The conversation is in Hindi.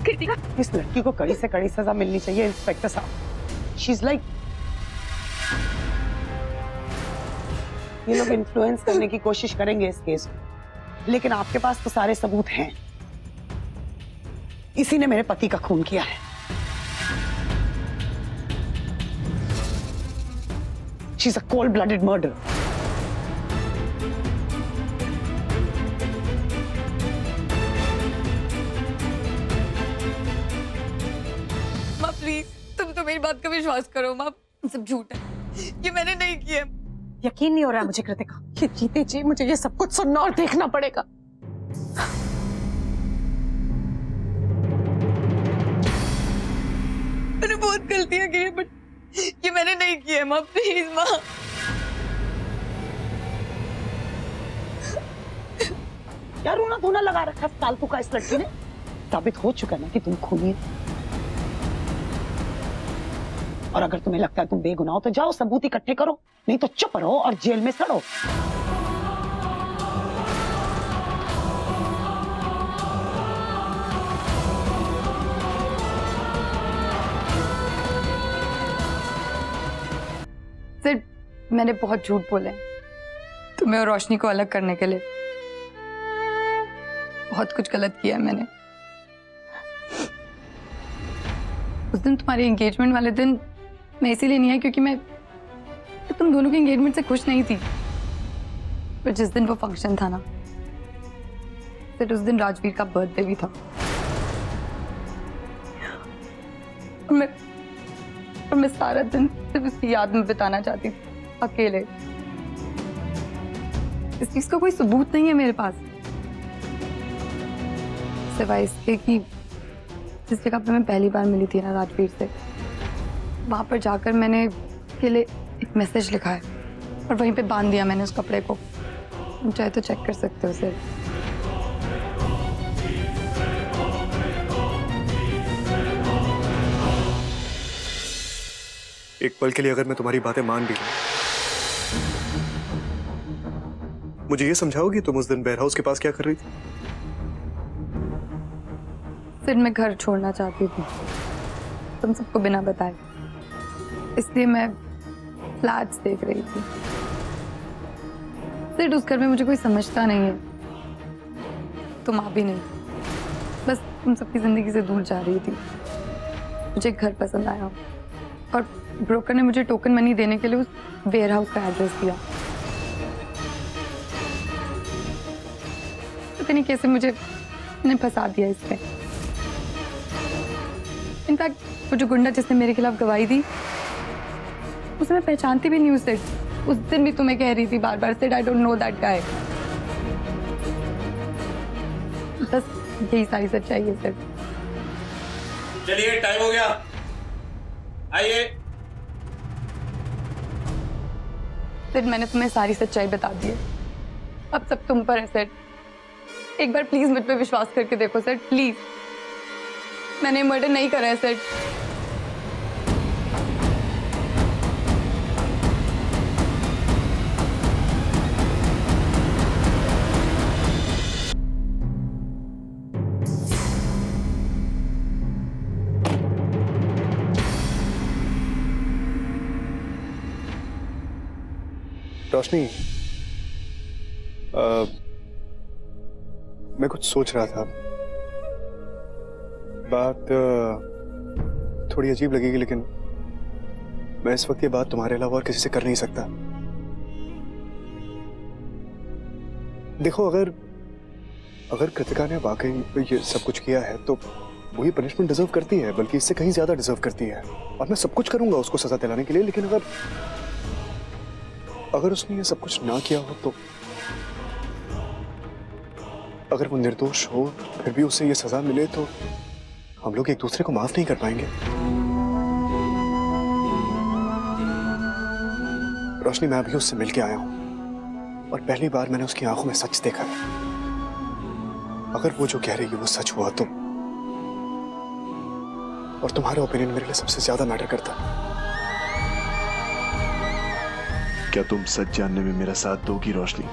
कृतिका, इस लड़की को कड़ी से कड़ी सजा मिलनी चाहिए इंस्पेक्टर साहब। शी इज लाइक, ये लोग इन्फ्लुएंस करने की कोशिश करेंगे इस केस को, लेकिन आपके पास तो सारे सबूत हैं। इसी ने मेरे पति का खून किया है। She is a cold blooded murder. माँ प्लीज, तुम तो मेरी बात का विश्वास करो माँ, सब झूठ है, ये मैंने नहीं किया। यकीन नहीं हो रहा है मुझे कृतिका, ये जीते जी मुझे ये सब कुछ सुनना और देखना पड़ेगा। मैंने बहुत गलतियां की है, बट ये मैंने नहीं किया माँ, प्लीज माँ। क्या रोना धोना लगा रखा फालतू का इस लड़की ने? साबित हो चुका है ना कि तुम खूनी हो। और अगर तुम्हें लगता है तुम बेगुनाह हो तो जाओ सबूत इकट्ठे करो, नहीं तो चुप रहो और जेल में सड़ो। सिर्फ मैंने बहुत झूठ बोले तुम्हें और रोशनी को अलग करने के लिए। बहुत कुछ गलत किया है मैंने। उस दिन तुम्हारे एंगेजमेंट वाले दिन मैं इसीलिए नहीं आई क्योंकि मैं तुम दोनों के एंगेजमेंट से खुश नहीं थी। पर जिस दिन वो फंक्शन था ना, फिर उस दिन राजवीर का बर्थडे भी था। और मैं सारा दिन सिर्फ उसकी याद में बिताना चाहती थी, अकेले। इस चीज का कोई सबूत नहीं है मेरे पास, सिवाय इसके कि जिस जगह पे मैं पहली बार मिली थी ना राजवीर से, वहां पर जाकर मैंने उसके लिए एक मैसेज लिखा है और वहीं पे बांध दिया मैंने उस कपड़े को। तुम चाहे तो चेक कर सकते हो उसे। एक पल के लिए अगर मैं तुम्हारी बातें मान भी लूं, मुझे ये समझाओगी तुम उस दिन वेयर हाउस के पास क्या कर रही थी? फिर मैं घर छोड़ना चाहती थी तुम सबको बिना बताए, इसलिए मैं फ्लैट्स देख रही थी। फिर उस घर में मुझे कोई समझता नहीं है, तुम आ भी नहीं, बस तुम सबकी जिंदगी से दूर जा रही थी। मुझे एक घर पसंद आया और ब्रोकर ने मुझे टोकन मनी देने के लिए उस वेयर हाउस का एड्रेस दिया। पता नहीं कैसे मुझे फंसा दिया इसमें। इनफैक्ट वो जो गुंडा जिसने मेरे खिलाफ गवाही दी, उसे मैं पहचानती भी नहीं उसे। उस दिन भी तुम्हें कह रही थी बार बार, said I don't know that guy. बस यही सारी सच्चाई है सर। चलिए टाइम हो गया, आइए। फिर मैंने तुम्हें सारी सच्चाई बता दी है, अब सब तुम पर है सर। एक बार प्लीज मुझ पे विश्वास करके देखो सर, प्लीज। मैंने मर्डर नहीं करा है सर। रोशनी, मैं कुछ सोच रहा था। बात थोड़ी अजीब लगेगी, लेकिन मैं इस वक्त ये बात तुम्हारे अलावा और किसी से कर नहीं सकता। देखो, अगर कृतिका ने वाकई ये सब कुछ किया है तो वो ये पनिशमेंट डिजर्व करती है, बल्कि इससे कहीं ज्यादा डिजर्व करती है। और मैं सब कुछ करूंगा उसको सजा दिलाने के लिए, लेकिन अगर उसने ये सब कुछ ना किया हो तो, अगर वो निर्दोष हो फिर भी उसे ये सजा मिले तो हम लोग एक दूसरे को माफ नहीं कर पाएंगे। रोशनी, मैं अभी उससे मिलके आया हूं और पहली बार मैंने उसकी आंखों में सच देखा है। अगर वो जो कह रही है वो सच हुआ तो, और तुम्हारा ओपिनियन मेरे लिए सबसे ज्यादा मैटर करता है। क्या तुम सच जानने में मेरा साथ दोगी रोशनी?